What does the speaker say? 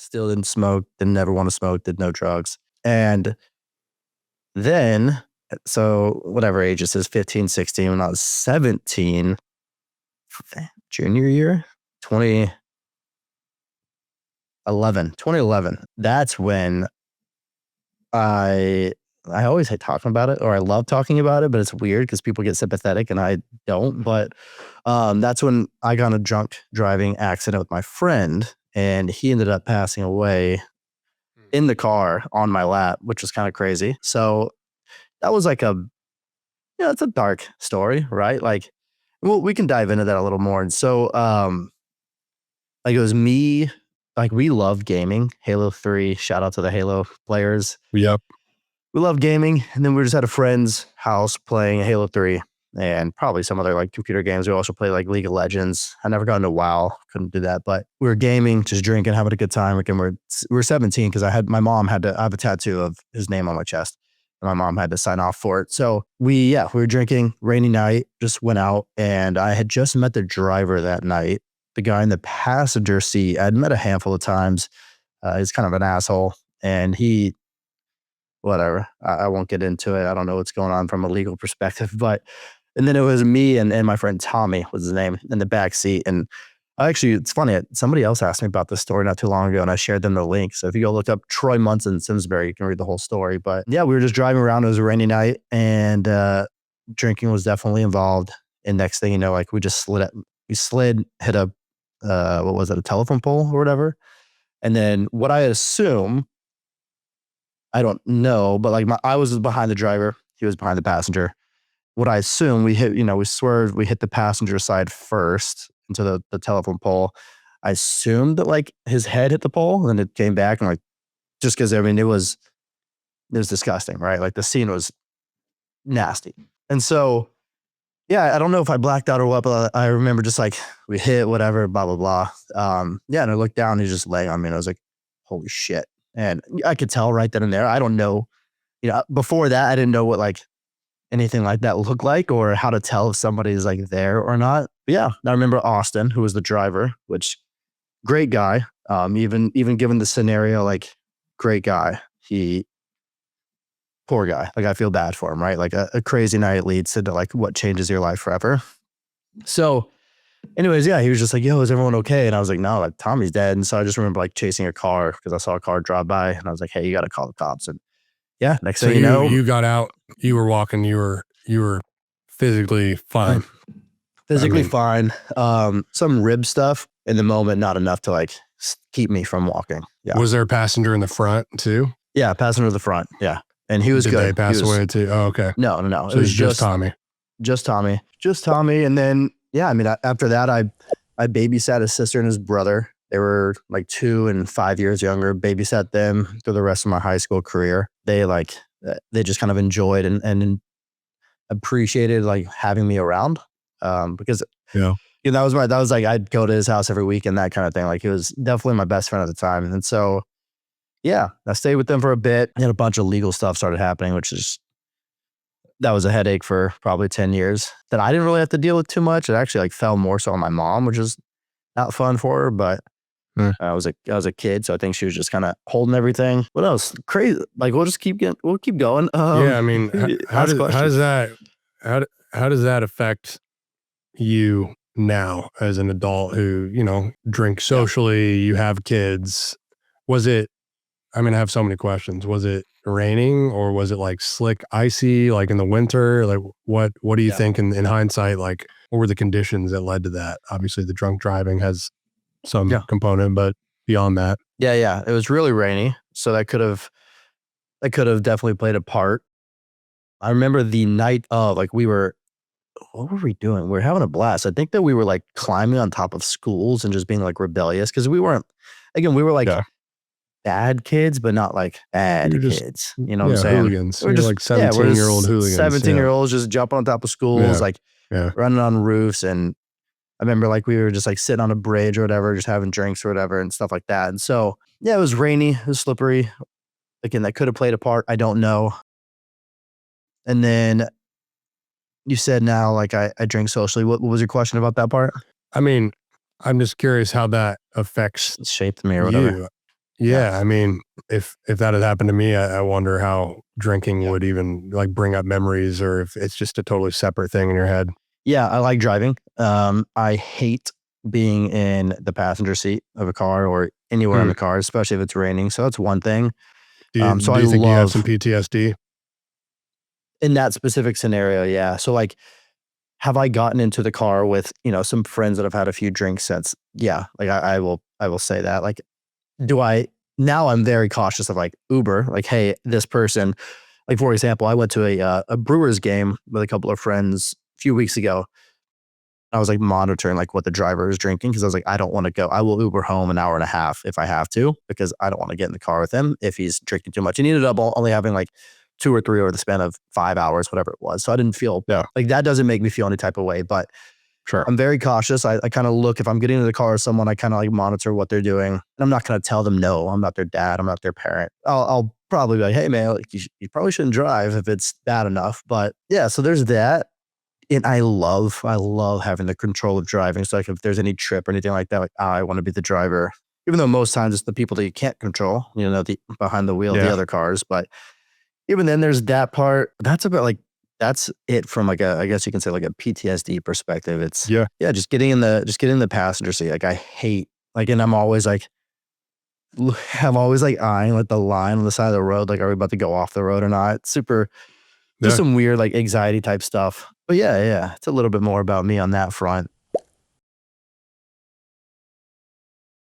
Still didn't smoke, didn't ever want to smoke, did no drugs. And then, so whatever age this is, 15, 16, when I was 17, junior year, 2011. That's when I always hate talking about it, or I love talking about it, but it's weird because people get sympathetic and I don't. But that's when I got in a drunk driving accident with my friend, and he ended up passing away in the car on my lap, which was kind of crazy. So that was like it's a dark story, right? Like, well, we can dive into that a little more. And so, like it was me, like we love gaming, Halo 3, shout out to the Halo players. Yep. We love gaming. And then we were just at a friend's house playing Halo 3 and probably some other like computer games. We also play like League of Legends. I never got into WoW, couldn't do that, but we were gaming, just drinking, having a good time. Like, and we're 17 because I have a tattoo of his name on my chest. And my mom had to sign off for it. So we were drinking, rainy night, just went out, and I had just met the driver that night. The guy in the passenger seat, I'd met a handful of times. He's kind of an asshole, and he, whatever, I won't get into it. I don't know what's going on from a legal perspective, and then it was me and my friend Tommy was his name in the back seat. And actually, it's funny. Somebody else asked me about this story not too long ago, and I shared them the link. So if you go look up Troy Munson Simsbury, you can read the whole story. But yeah, we were just driving around. It was a rainy night, and drinking was definitely involved. And next thing you know, like we slid, hit a a telephone pole or whatever. And then what I assume, I don't know, but like I was behind the driver, he was behind the passenger. What I assume, we swerved, we hit the passenger side first into the telephone pole. I assumed that like his head hit the pole and it came back, and like, just because, I mean, it was disgusting, right? Like the scene was nasty. And so, yeah, I don't know if I blacked out or what, but I remember just like we hit whatever, blah, blah, blah. And I looked down, he's just laying on me, and I was like, holy shit. And I could tell right then and there. I don't know, before that, I didn't know what like anything like that looked like or how to tell if somebody's like there or not. But yeah, I remember Austin, who was the driver, which great guy. Even given the scenario, like great guy. Poor guy. Like I feel bad for him, right? Like a crazy night leads to like what changes your life forever. So anyways, yeah, he was just like, yo, is everyone okay? And I was like, no, like Tommy's dead. And so I just remember like chasing a car because I saw a car drive by, and I was like, hey, you got to call the cops. And yeah, next thing you know, you got out, you were walking, you were physically fine. Fine. Some rib stuff in the moment, not enough to like keep me from walking. Yeah. Was there a passenger in the front too? Yeah, passenger in the front. Yeah. And he was good. Did they pass away too? Oh, okay. No. So it was just Tommy. Just Tommy. And then, yeah, I mean, after that, I babysat his sister and his brother. They were like 2 and 5 years younger, babysat them through the rest of my high school career. They just kind of enjoyed and appreciated like having me around. Because that was like, I'd go to his house every week and that kind of thing. Like he was definitely my best friend at the time. And so, yeah, I stayed with them for a bit. And a bunch of legal stuff started happening, that was a headache for probably 10 years that I didn't really have to deal with too much. It actually like fell more so on my mom, which is not fun for her, but I was a kid. So I think she was just kind of holding everything. What else? Crazy. Like we'll keep going. I mean, how does that affect you now as an adult who, drinks socially, you have kids? I have so many questions. Was it raining or was it like slick, icy, like in the winter? Like what do you think in hindsight, like what were the conditions that led to that? Obviously the drunk driving has some component, but beyond that. Yeah. It was really rainy. So that could have definitely played a part. I remember the night of what were we doing? We were having a blast. I think that we were like climbing on top of schools and just being like rebellious because we were like bad kids, but not like bad kids. You know what I'm saying? Hooligans. We're just like 17-year-old hooligans. 17-year-olds just jumping on top of schools, running on roofs. And I remember like we were just like sitting on a bridge or whatever, just having drinks or whatever and stuff like that. And so, yeah, it was rainy. It was slippery. Again, that could have played a part. I don't know. And then you said now, like I drink socially. What was your question about that part? I mean, I'm just curious how that affects it shaped me or whatever. Yeah, I mean, if that had happened to me, I wonder how drinking Yeah. would even like bring up memories, or if it's just a totally separate thing in your head. Yeah, I like driving. I hate being in the passenger seat of a car or anywhere in Hmm. the car, especially if it's raining. So that's one thing. So Do I you think you have some love PTSD? in that specific scenario. Yeah. So like, have I gotten into the car with, some friends that have had a few drinks since? Yeah. Like I will say that. Like, do I now I'm very cautious of like Uber, like, hey, this person, like for example, I went to a Brewers game with a couple of friends a few weeks ago. I was like monitoring like what the driver is drinking because I was like, I don't want to go. I will Uber home an hour and a half if I have to because I don't want to get in the car with him if he's drinking too much. And he ended up only having like 2 or 3 over the span of 5 hours, whatever it was. So I didn't feel Yeah, like that doesn't make me feel any type of way. But sure. I'm very cautious. I kind of look if I'm getting into the car with someone, I kind of like monitor what they're doing. And I'm not going to tell them no. I'm not their dad. I'm not their parent. I'll probably be like, hey man, like, you probably shouldn't drive if it's bad enough. But yeah, so there's that. And I love having the control of driving. So like if there's any trip or anything like that, like I want to be the driver. Even though most times it's the people that you can't control, the behind the wheel of the Yeah, other cars. But even then there's that part. That's about like that's it from like I guess you can say like a PTSD perspective. It's yeah. yeah, just getting in the passenger seat. Like I hate like and I'm always like eyeing like the line on the side of the road, like are we about to go off the road or not? It's super just Yeah. some weird like anxiety type stuff. But yeah, it's a little bit more about me on that front.